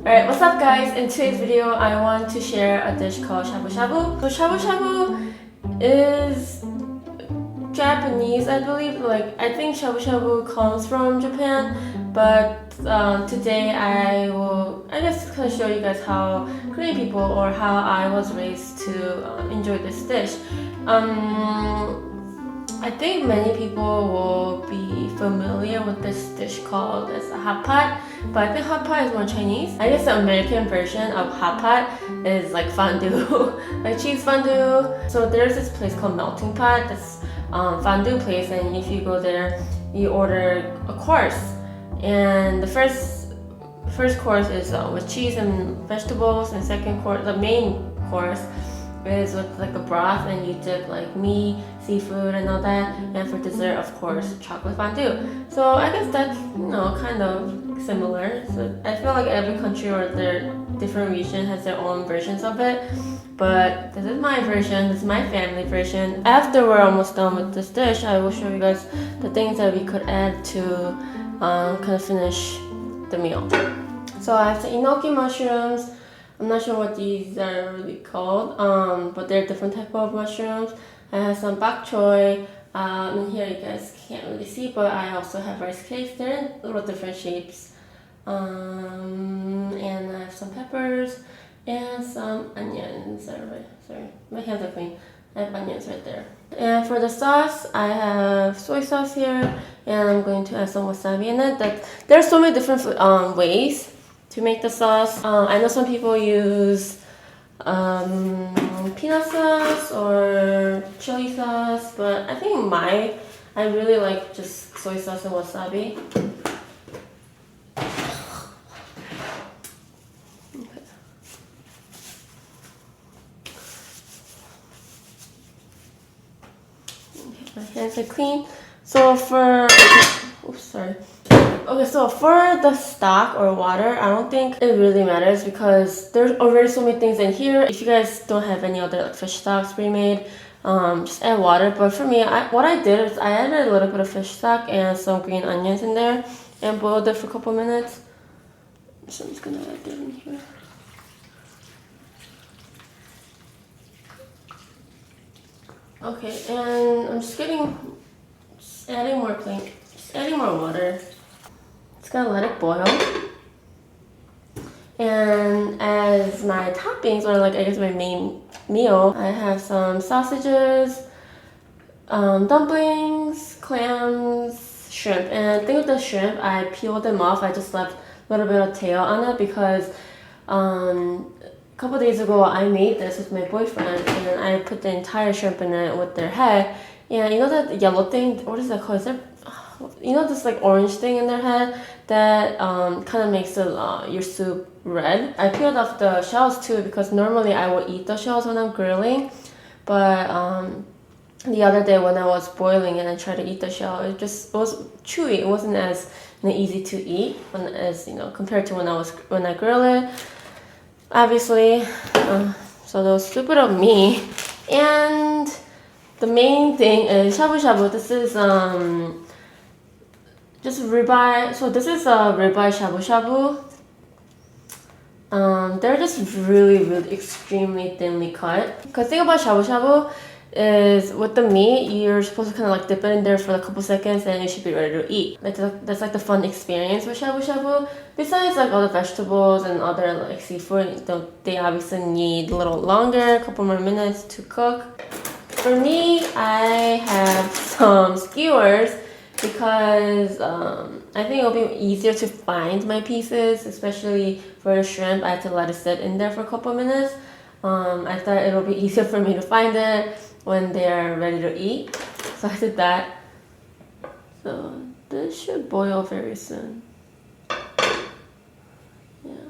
Alright, what's up guys? In today's video, I want to share a dish called Shabu Shabu. So Shabu Shabu is Japanese, I believe. I think Shabu Shabu comes from Japan, but today I guess kind of show you guys how Korean people or how I was raised to enjoy this dish. I think many people will be familiar with this dish called as a hot pot, but I think hot pot is more Chinese. I guess the American version of hot pot is like fondue, like cheese fondue. So there's this place called Melting Pot, this fondue place, and if you go there, you order a course, and the first course is with cheese and vegetables, and second course, the main course, is with like a broth, and you dip like meat, seafood, and all that. And for dessert, of course, chocolate fondue. So I guess that's kind of similar. So I feel like every country or their different region has their own versions of it. But this is my version. This is my family version. After we're almost done with this dish, I will show you guys the things that we could add to kind of finish the meal. So I have the enoki mushrooms. I'm not sure what these are really called, but they're different type of mushrooms. I have some bok choy. In here you guys can't really see, but I also have rice cakes. They're in little different shapes. And I have some peppers and some onions. Sorry, my hands are clean. I have onions right there. And for the sauce, I have soy sauce here, and I'm going to add some wasabi in it. There are so many different ways to make the sauce. I know some people use peanut sauce or chili sauce, but I think I really like just soy sauce and wasabi. Okay. My hands are clean. So for the stock or water, I don't think it really matters because there's already so many things in here. If you guys don't have any other like fish stocks pre-made, just add water. But for me, what I did is I added a little bit of fish stock and some green onions in there and boiled it for a couple minutes. So I'm just gonna add that in here. Okay, and I'm just adding more water. Just gonna let it boil. And as my toppings, or I guess my main meal, I have some sausages, dumplings, clams, shrimp. And the thing with the shrimp, I peeled them off. I just left a little bit of tail on it because a couple days ago I made this with my boyfriend, and I put the entire shrimp in it with their head. And you know that yellow thing, what is that called? This like orange thing in their head that kind of makes your soup red. I peeled off the shells too because normally I will eat the shells when I'm grilling, but the other day when I was boiling it and tried to eat the shell, it was chewy. It wasn't as easy to eat compared to when I grill it. Obviously, so that was stupid of me. And the main thing is shabu shabu. This is just ribeye. So this is a ribeye shabu shabu. They're just really, really extremely thinly cut. Because the thing about shabu shabu is with the meat, you're supposed to kind of like dip it in there for a couple seconds and you should be ready to eat. That's like the fun experience with shabu shabu. Besides like all the vegetables and other like seafood, they obviously need a little longer, a couple more minutes to cook. For me, I have some skewers because I think it'll be easier to find my pieces, especially for the shrimp. I had to let it sit in there for a couple minutes. I thought it'll be easier for me to find it when they're ready to eat. So I did that. So this should boil very soon. Yeah.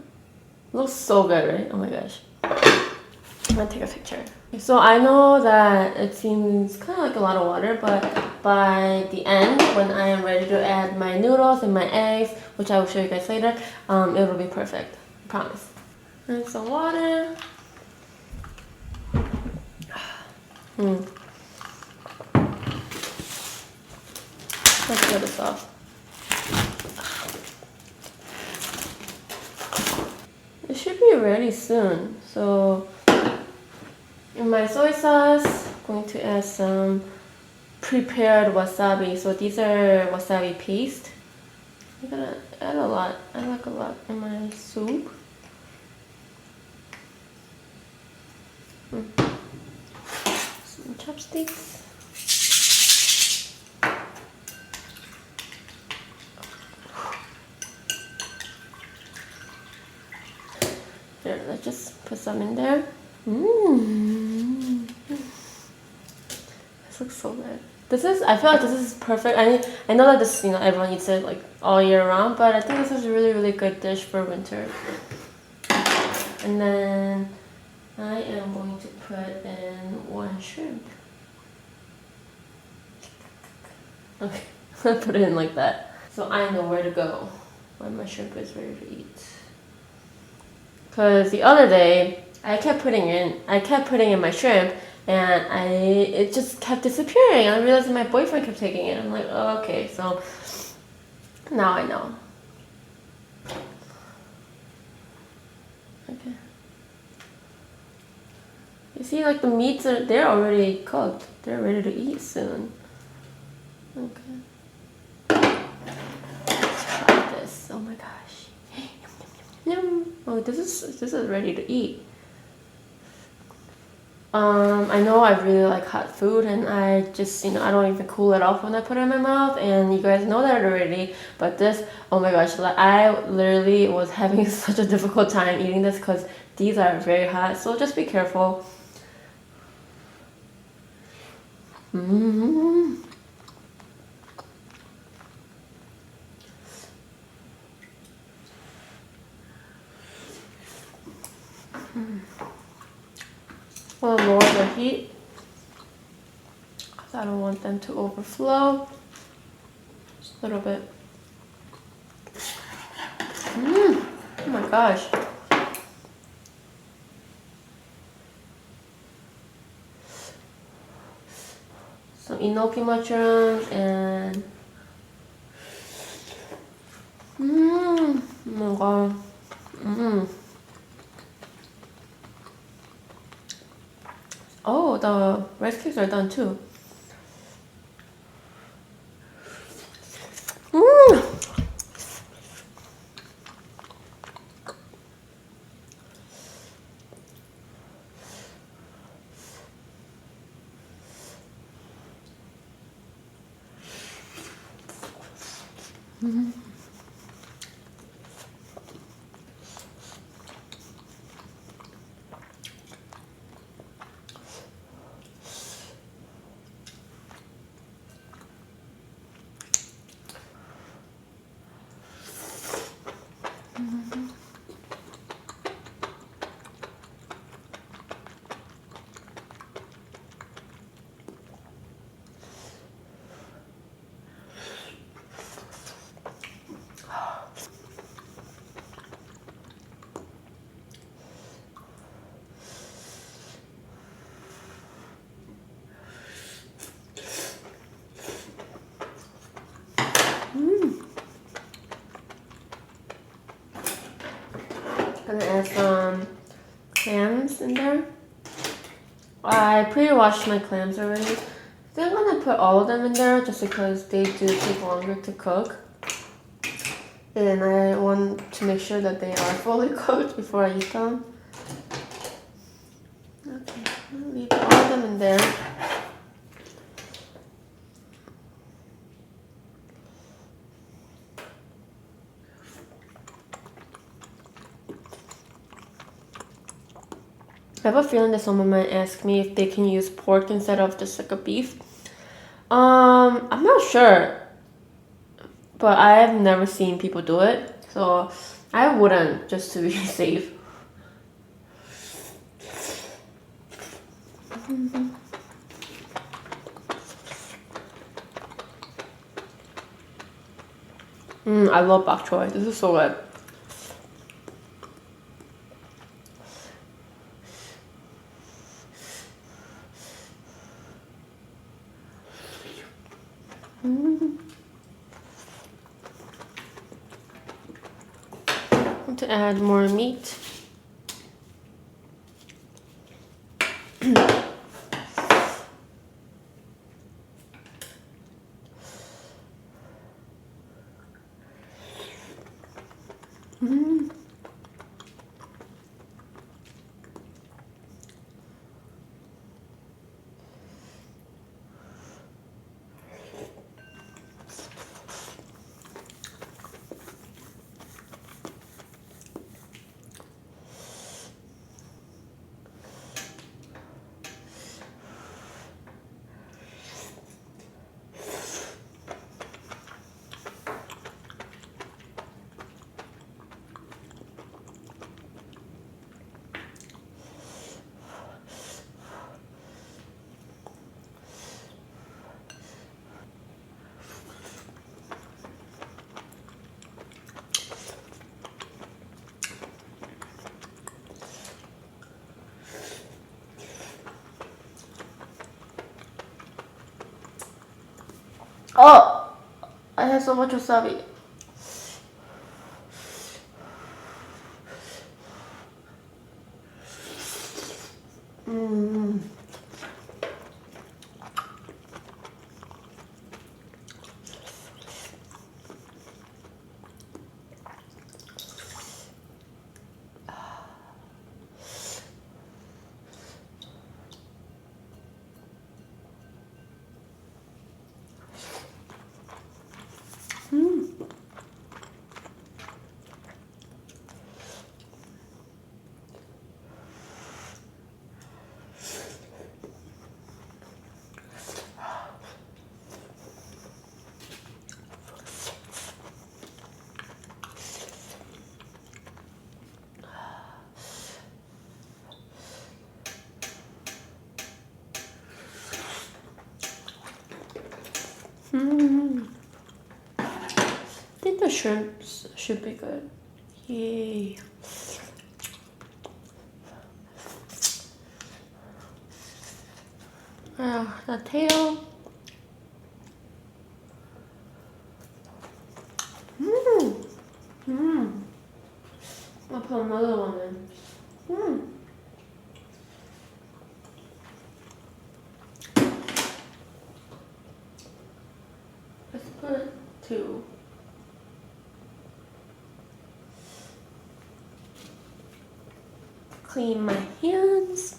Looks so good, right? Oh my gosh. I'm gonna take a picture. So I know that it seems kind of like a lot of water, but by the end, when I am ready to add my noodles and my eggs, which I will show you guys later, it will be perfect. I promise. And some water. Let's get this off. be ready soon. So in my soy sauce, I'm going to add some prepared wasabi. So these are wasabi paste. I'm gonna add a lot. I like a lot in my soup. Some chopsticks. There, let's just put some in there. This looks so good. I feel like this is perfect. I know that this, everyone eats it like all year round, but I think this is a really, really good dish for winter. And then I am going to put in one shrimp. Okay, I'll put it in like that. So I know where to go when my shrimp is ready to eat. Cause the other day, I kept putting in my shrimp, and it just kept disappearing. I realized that my boyfriend kept taking it. I'm like, oh, okay, so now I know. Okay. You see, like the meats they're already cooked. They're ready to eat soon. Okay. Let's try this. Oh my gosh. Yum. Oh, this is ready to eat. I know I really like hot food, and I just, I don't even cool it off when I put it in my mouth, and you guys know that already, but this, oh my gosh, I literally was having such a difficult time eating this because these are very hot, so just be careful. I'll lower the heat because I don't want them to overflow. Just a little bit. Oh my gosh. Some enoki mushrooms and oh my god. Oh, the rice cakes are done too. Gonna add some clams in there. I pre-washed my clams already. I think I'm gonna put all of them in there just because they do take longer to cook. And I want to make sure that they are fully cooked before I eat them. Okay, I'm gonna leave all of them in there. I have a feeling that someone might ask me if they can use pork instead of just like a beef. I'm not sure, but I have never seen people do it, so I wouldn't, just to be safe. I love bok choy. This is so good. To add more meat. Mm. Oh, I have so much wasabi. Mm. Mm. Mm. I think the shrimps should be good. Yay. The tail. Mmm. Mmm. I'll put another one in. Mmm. Let's put two. Clean my hands.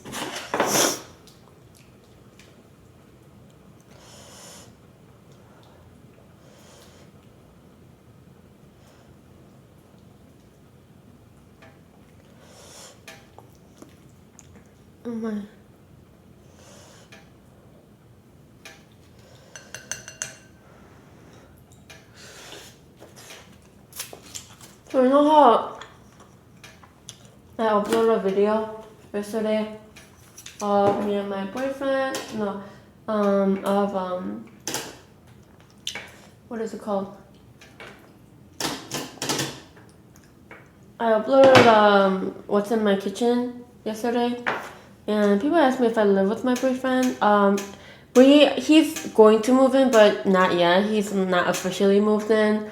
Oh my. So you know how I uploaded a video yesterday of me and my boyfriend? No, what is it called? I uploaded what's in my kitchen yesterday, and people asked me if I live with my boyfriend. He's going to move in, but not yet. He's not officially moved in,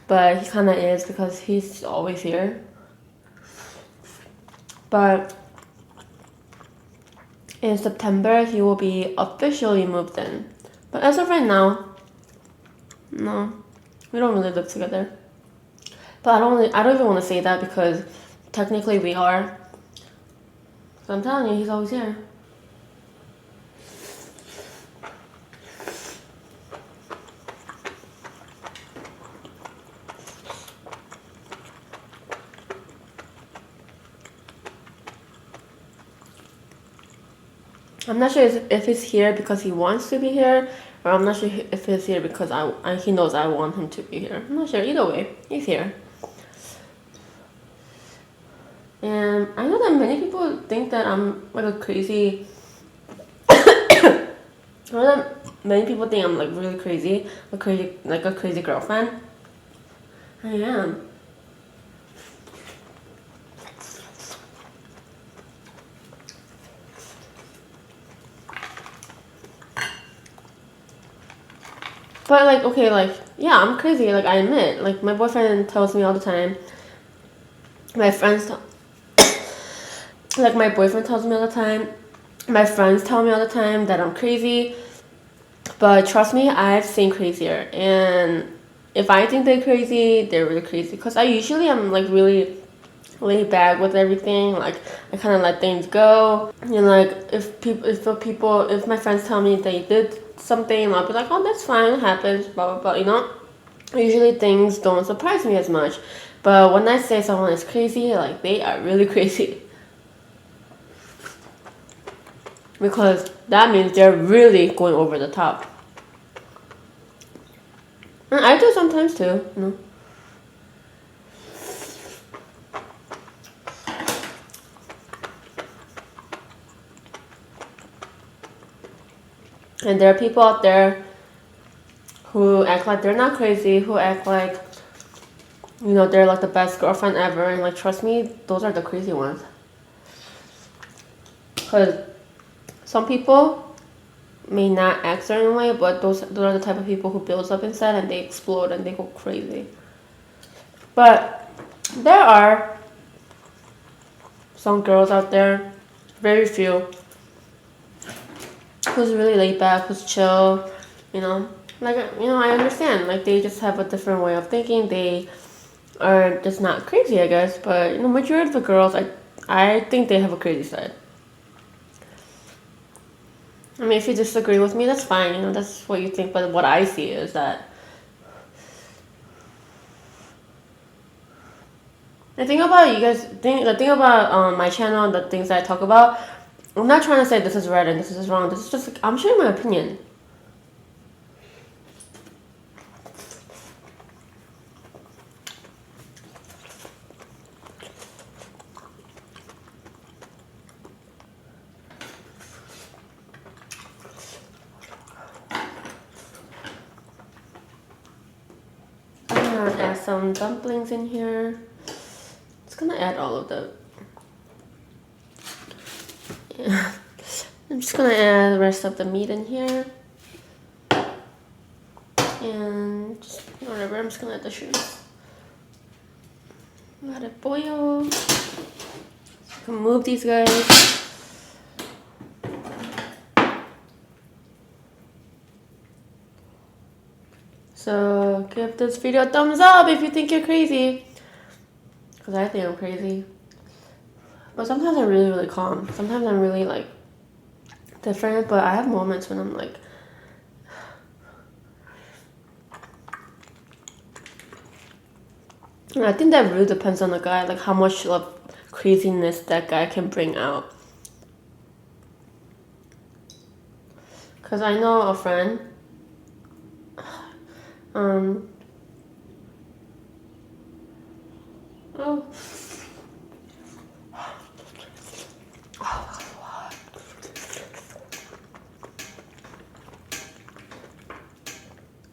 but he kind of is because he's always here. But in September, he will be officially moved in. But as of right now, no, we don't really live together. But I don't even want to say that because technically we are. So I'm telling you, he's always here. I'm not sure if he's here because he wants to be here, or I'm not sure if he's here because he knows I want him to be here. I'm not sure. Either way, he's here. And I know that many people think that I'm like a crazy. I know that many people think I'm like really crazy, a crazy girlfriend. I am. But like, okay, like, yeah, I'm crazy. Like, I admit. Like, my boyfriend tells me all the time. My friends, like, my boyfriend tells me all the time. My friends tell me all the time that I'm crazy. But trust me, I've seen crazier. And if I think they're crazy, they're really crazy. Because I usually am like really laid back with everything. Like I kind of let things go. You know, like if my friends tell me they did something, I'll be like, oh, that's fine, it happens, blah blah blah. You know, usually things don't surprise me as much. But when I say someone is crazy, like they are really crazy. Because that means they're really going over the top. And I do sometimes too, you know. And there are people out there who act like they're not crazy, who act like, you know, they're like the best girlfriend ever. And like, trust me, those are the crazy ones. Because some people may not act certain way, but those are the type of people who builds up inside and they explode and they go crazy. But there are some girls out there, very few, who's really laid back, who's chill, you know. Like, you know, I understand. Like, they just have a different way of thinking. They are just not crazy, I guess. But, you know, majority of the girls, I think they have a crazy side. I mean, if you disagree with me, that's fine. You know, that's what you think. But what I see is that the thing about you guys, the thing about my channel, the things that I talk about, I'm not trying to say this is right and this is wrong. This is just like, I'm sharing my opinion. I'm gonna add some dumplings in here. It's gonna add all of the. Yeah. I'm just gonna add the rest of the meat in here. And just whatever, I'm just gonna add the shrimps. Let it boil. I can move these guys. So give this video a thumbs up if you think you're crazy. Because I think I'm crazy. But sometimes I'm really, really calm. Sometimes I'm really like different, but I have moments when I'm like, and I think that really depends on the guy, like how much of craziness that guy can bring out. Because I know a friend, oh.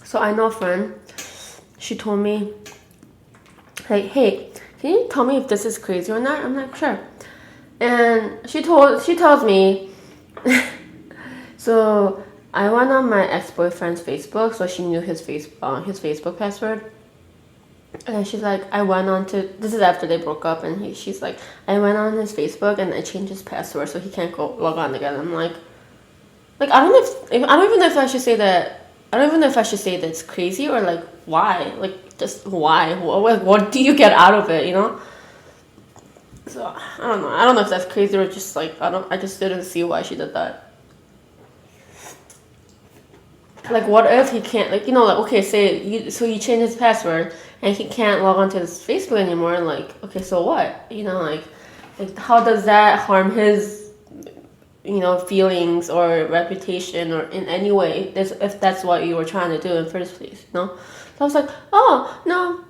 So I know a friend, she told me, like, hey, can you tell me if this is crazy or not? I'm not sure. And she tells me, so I went on my ex-boyfriend's Facebook, so she knew his Facebook password. And she's like, I went on to, this is after they broke up, and she's like, I went on his Facebook and I changed his password so he can't go log on again. I'm like I don't even know if I should say that. I don't even know if I should say that's crazy or like why, like just why. What do you get out of it, you know? So I don't know. I don't know if that's crazy or just like I just didn't see why she did that. Like, what if he can't, like, you know, like, okay, so you change his password and he can't log onto his Facebook anymore, and like, okay, so what? You know, like how does that harm his, you know, feelings or reputation or in any way, if that's what you were trying to do in the first place, you know? So I was like, oh, no,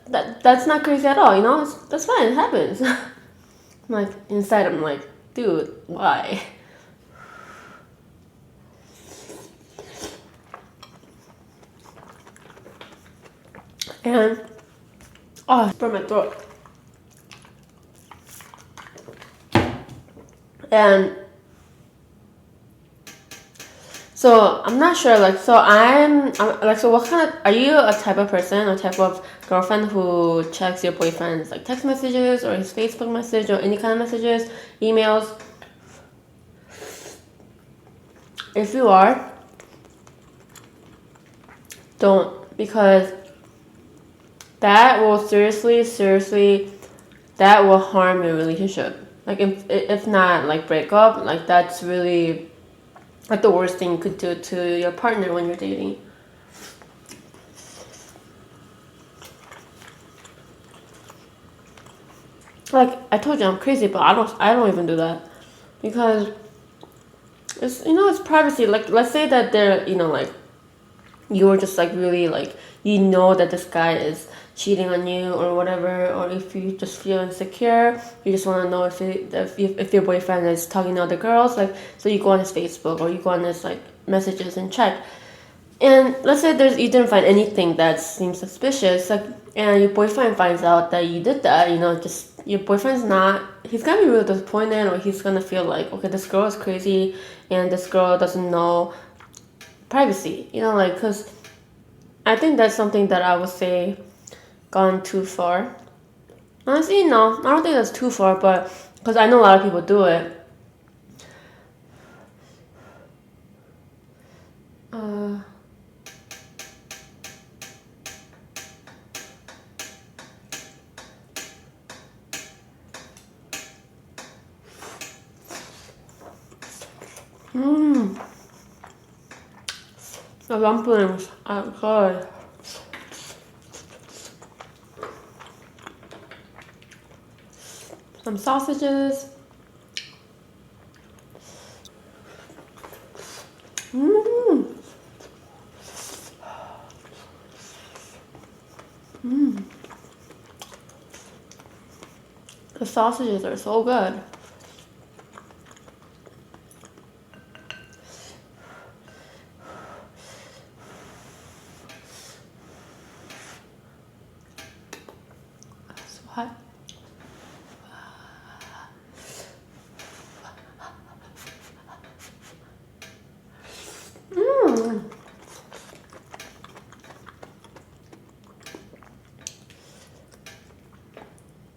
that's not crazy at all, you know? That's fine, it happens. Like, inside I'm like, dude, why? And, oh, it's burn my throat. And so I'm not sure, like, so I'm like, so what kind of, are you a type of person or type of girlfriend who checks your boyfriend's like text messages or his Facebook message or any kind of messages, emails? If you are, don't, because that will seriously, that will harm your relationship. Like if not like break up, like that's really like the worst thing you could do to your partner when you're dating. Like I told you, I'm crazy, but I don't even do that because it's it's privacy. Like let's say that they're like you're just like really like that this guy is cheating on you or whatever, or if you just feel insecure, you just want to know if your boyfriend is talking to other girls, like so you go on his Facebook or you go on his like messages and check. And let's say you didn't find anything that seems suspicious, like, and your boyfriend finds out that you did that, just your boyfriend's he's gonna be really disappointed, or he's gonna feel like, okay, this girl is crazy and this girl doesn't know privacy, like, because I think that's something that I would say gone too far. Honestly, no, I don't think that's too far, but because I know a lot of people do it. The dumplings are good. Some sausages. The sausages are so good. So hot.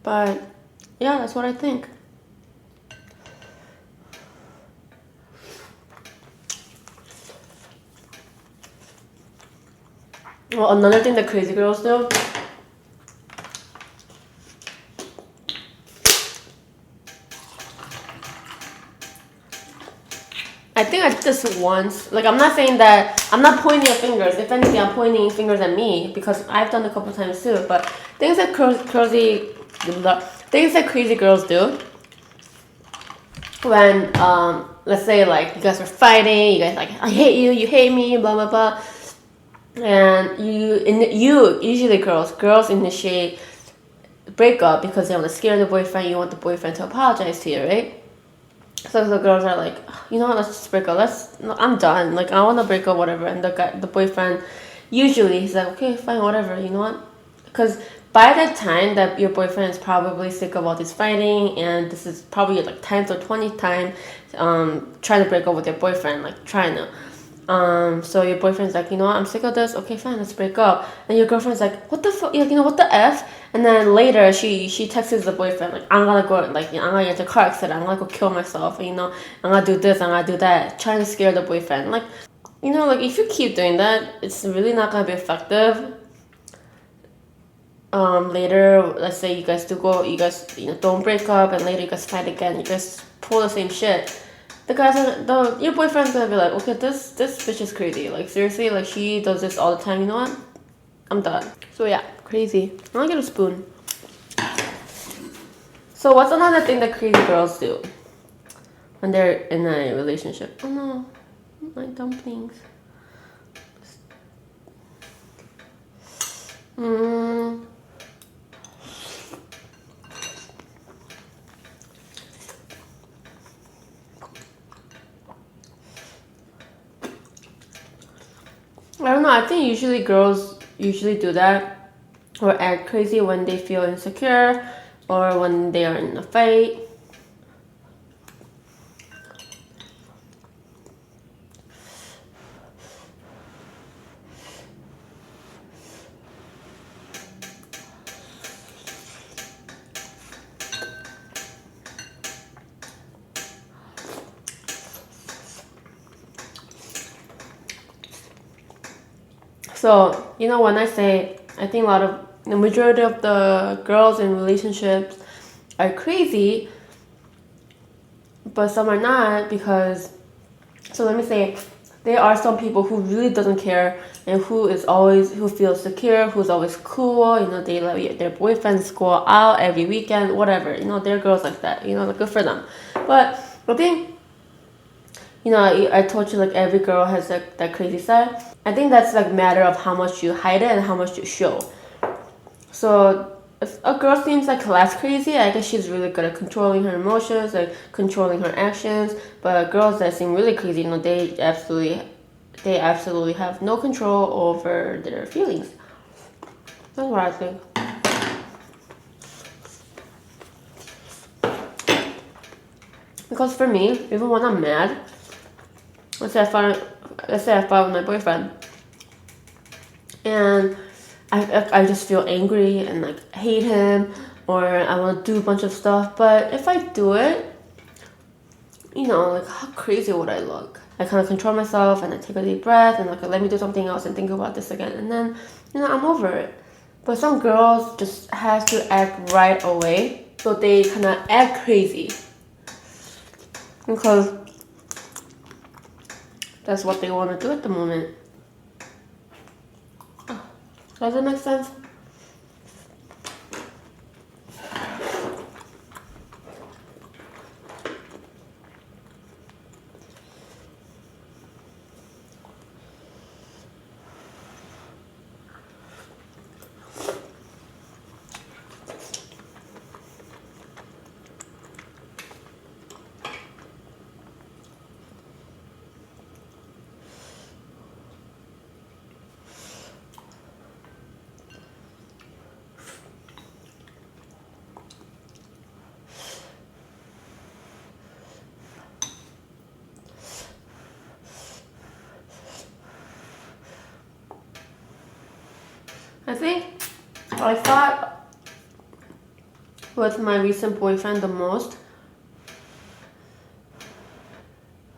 But yeah, that's what I think. Well, another thing that crazy girls do. I think I did this once. Like, I'm not saying that, I'm not pointing at fingers. If anything, I'm pointing fingers at me because I've done it a couple times too. But things that crazy girls do when, let's say, like, you guys are fighting, you guys like, I hate you, you hate me, blah, blah, blah. And usually girls initiate breakup because they want to scare the boyfriend. You want the boyfriend to apologize to you, right? So the girls are like, let's just break up. I'm done. Like, I want to break up, whatever. And the boyfriend, usually he's like, okay, fine, whatever. You know what? Because by that time that your boyfriend is probably sick of all this fighting, and this is probably like 10th or 20th time, trying to break up with your boyfriend, like trying to. So your boyfriend's like, I'm sick of this. Okay, fine, let's break up. And your girlfriend's like, what the fuck? What the F? And then later she texts the boyfriend like, I'm gonna go, like, I'm gonna get into a car accident. I'm gonna go kill myself. I'm gonna do this. I'm gonna do that. Trying to scare the boyfriend. Like, like if you keep doing that, it's really not gonna be effective. Later, let's say you guys don't break up, and later you guys fight again. You guys pull the same shit. Your boyfriend's gonna be like, okay, this bitch is crazy. Like, seriously, like, she does this all the time. You know what? I'm done. So yeah, crazy. I'm gonna get a spoon. So what's another thing that crazy girls do when they're in a relationship? Oh no, my dumplings. I don't know. I think usually girls do that or act crazy when they feel insecure or when they are in a fight. So, when I say, I think a lot of the majority of the girls in relationships are crazy, but some are not because, so let me say, there are some people who really doesn't care and who feels secure, who's always cool, you know, they let their boyfriends go out every weekend, whatever, you know, there are girls like that, you know, like, good for them. But I think, you know, I told you like every girl has like that crazy side. I think that's like matter of how much you hide it and how much you show. So if a girl seems like less crazy, I guess she's really good at controlling her emotions, like controlling her actions. But girls that seem really crazy, you know, they absolutely have no control over their feelings. That's what I think. Because for me, even when I'm mad, let's say I fight with my boyfriend, and I just feel angry and like hate him, or I want to do a bunch of stuff. But if I do it, you know, like how crazy would I look? I kind of control myself and I take a deep breath and like let me do something else and think about this again, and then, you know, I'm over it. But some girls just have to act right away, so they kind of act crazy because that's what they want to do at the moment. Does that make sense? I think I fought with my recent boyfriend the most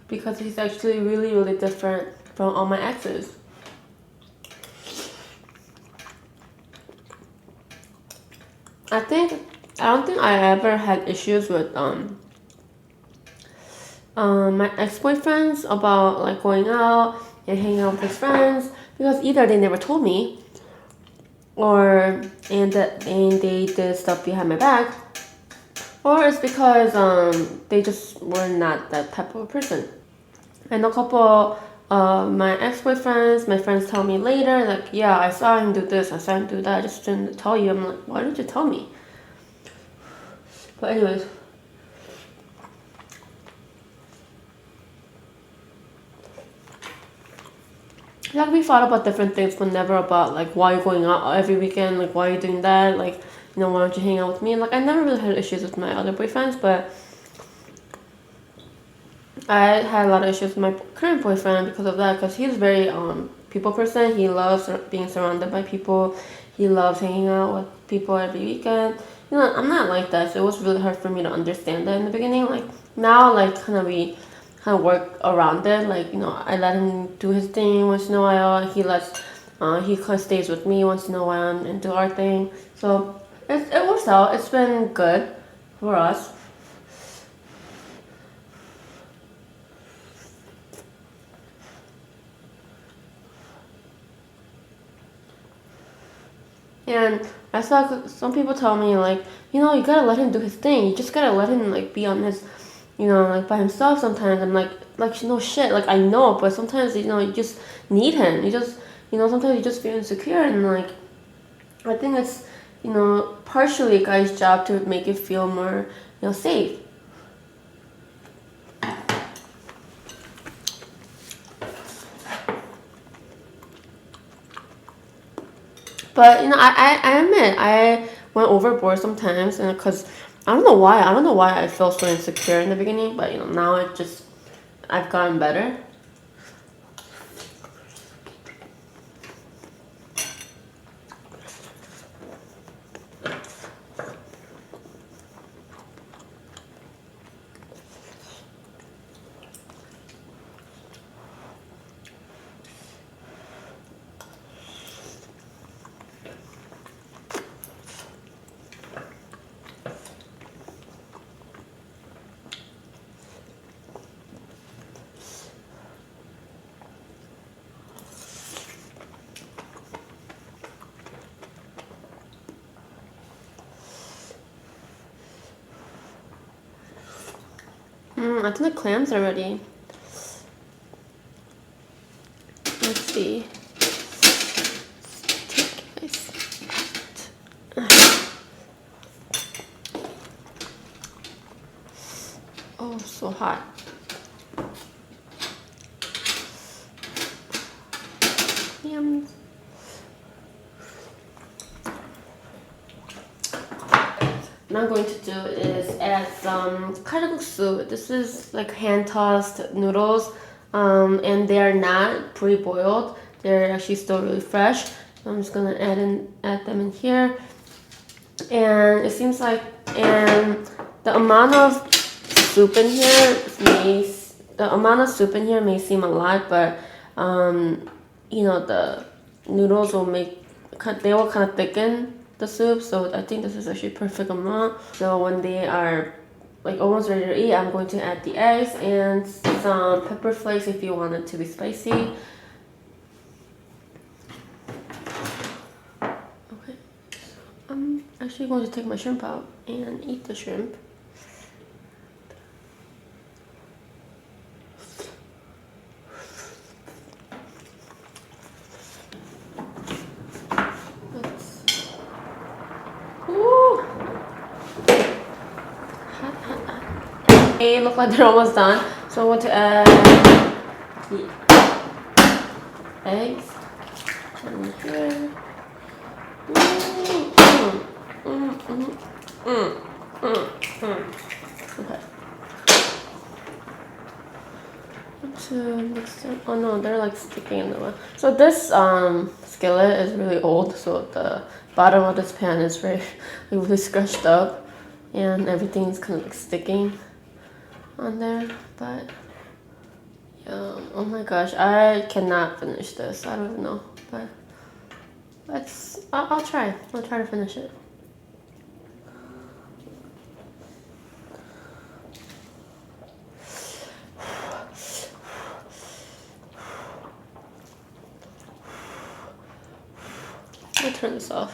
because he's actually really, really different from all my exes. I don't think I ever had issues with my ex-boyfriends about like going out and hanging out with his friends, because either they never told me, and they did stuff behind my back, or it's because they just were not that type of person. And a couple my ex-boyfriends, my friends tell me later, like, yeah, I saw him do this, I saw him do that, I just didn't tell you. I'm like, why didn't you tell me? But anyways, like, we thought about different things, but never about like why you're going out every weekend, like why are you doing that, like, you know, why don't you hang out with me? And like, I never really had issues with my other boyfriends, but I had a lot of issues with my current boyfriend because of that, because he's very people person. He loves being surrounded by people. He loves hanging out with people every weekend. You know, I'm not like that, so it was really hard for me to understand that in the beginning. Like, now, like, we kind of work around it. Like, you know, I let him do his thing once in a while. He kind of stays with me once in a while and do our thing. So it works out. It's been good for us. And I saw some people tell me, like, you know, you gotta let him do his thing. You just gotta let him, like, be on his, you know, like, by himself sometimes. I'm like, no shit. Like, I know, but sometimes, you know, you just need him. You just, you know, sometimes you just feel insecure. And, like, I think it's, you know, partially a guy's job to make you feel more, you know, safe. But, you know, I admit I went overboard sometimes, and because I don't know why I felt so insecure in the beginning, but, you know, now I've gotten better. I think the clams are ready. Let's see. Oh, so hot. Yum. What I'm going to do is add some kalguksu. This is like hand tossed noodles, and they are not pre-boiled. They're actually still really fresh. So I'm just gonna add them in here, and it seems like the amount of soup in here may seem a lot, but you know, the noodles will kind of thicken the soup, so I think this is actually perfect amount. So when they are like almost ready to eat, I'm going to add the eggs and some pepper flakes if you want it to be spicy. Okay, I'm actually going to take my shrimp out and eat the shrimp. They look like they're almost done, so I want to add the eggs in here. Okay. To mix them. Oh no, they're like sticking in the way. So this skillet is really old, so the bottom of this pan is really scratched up, and everything's kind of like sticking on there. But yeah, oh my gosh, I cannot finish this. I don't even know, but I'll try. I'll try to finish it. I'll turn this off.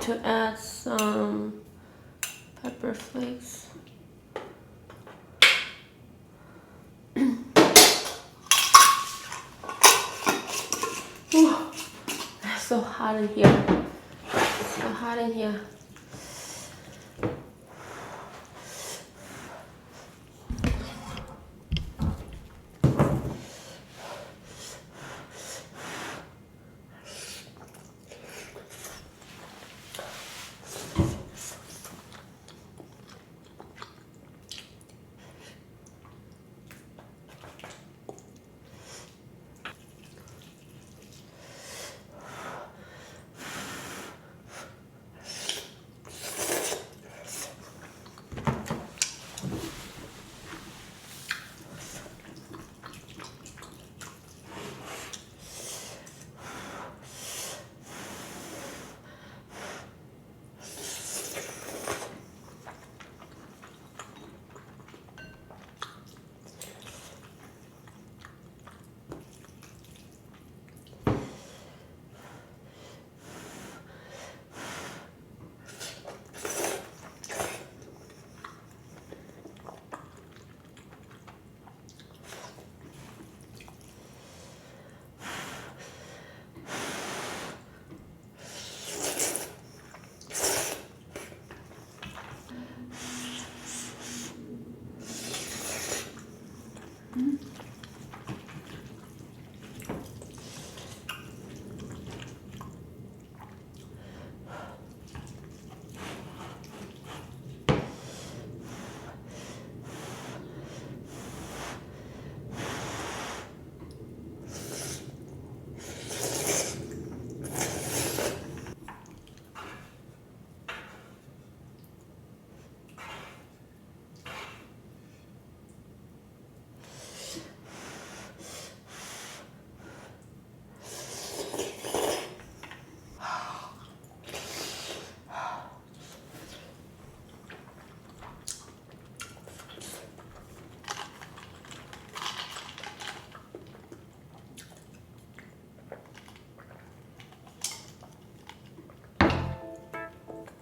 To add some pepper flakes. It's so hot in here. So hot in here.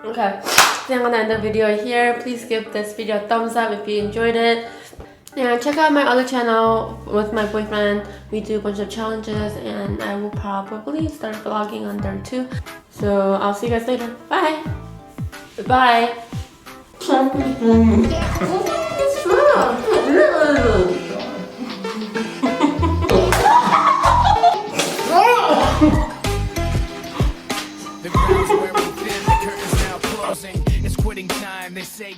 Okay, I think I'm gonna end the video here. Please give this video a thumbs up if you enjoyed it. And check out my other channel with my boyfriend. We do a bunch of challenges and I will probably start vlogging on there too. So I'll see you guys later. Bye! Bye! The ground's wearing thin, the curtain's now closing. It's quitting time, they say.